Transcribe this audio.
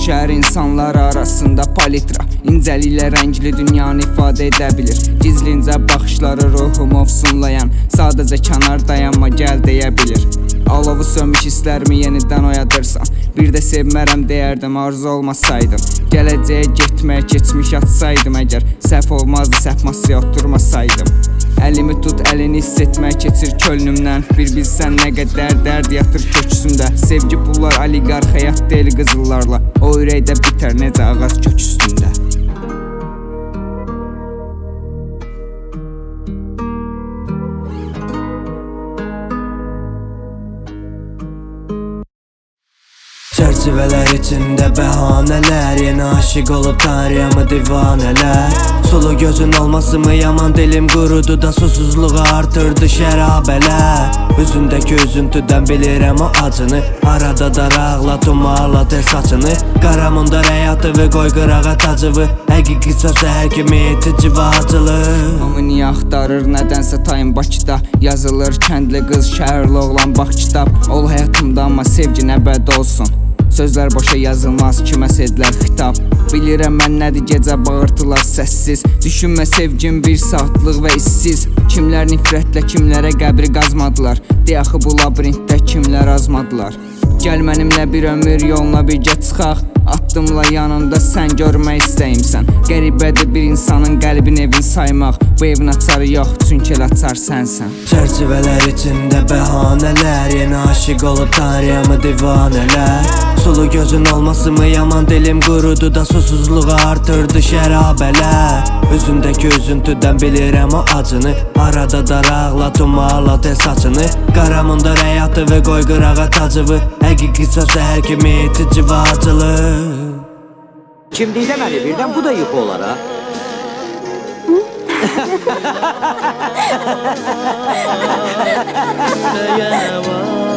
Düşər insanlar arasında palitra, incəliklə rəngli dünyanı ifadə edə bilir. Gizlincə baxışları ruhumu ofsunlayan, sadəcə kənar dayanma gəl deyə bilir. Alovu sönmüş hisslərimi yenidən oyadırsan, bir də sevmərəm deyərdim arzu olmasaydım. Gələcəyə getməyə keçmiş atsaydım əgər, səhv olmazdı səhv masaya oturmasaydım. Əlimi tut, əlini hiss etmək keçir könlümdən, bir bilsən nə qədər dərd yatır köksündə. Sevgi pullar, oliqarx həyat deyil qızıllarla, o ürəkdə bitər necə ağac kök üstündə. Çərçivələr içində bəhanələr, yeni aşiq olub tanrıyamı divanələr. Sulu gözün olmasımı yaman dilim qurudu da susuzluğa artırdı şərabələr. Üzündəki üzüntüdən bilirəm o acını, arada daraqla tumarla tez saçını. Qaramında həyatı ve qoy qırağa tacıvı, həqiqi söz hər kimi etici və acılı. Hamı niyə axtarır nədənsə tayın Bakıda, yazılır kəndli qız şəhərli oğlan bax kitab. Ol həyatımda amma sevgi nəbəd olsun, sözlər boşa yazılmaz, kiməsə edilər xitab. Bilirəm mən nədir gecə bağırtılar səssiz, düşünmə sevgim bir saatlıq və işsiz. Kimlər nifrətlə kimlərə qəbri qazmadılar, deyaxı bu labirintdə kimlər azmadılar. Gəl mənimlə bir ömür yoluna birgə çıxaq, addımla yanında sən görmək istəyimsən. Qəribədir bir insanın qəlbin evin saymaq, bu evin açarı yox çünki el açar sənsən. Çərçivələr içində bəhanələr, yeni aşiq olub tanrıyamı divanələr. Sulu gözün olmasımı yaman dilim qurudu da susuzluğa artırdı şərabələr. Üzündəki üzüntüdən bilirəm o acını, arada daraqla tumarla tez saçını. Qaramında həyatı ve qoy qırağa tacıvı, həqiqi söz hər kimi etici və acılı. Şimdi demeli birden bu da yük olar ha. Yana var.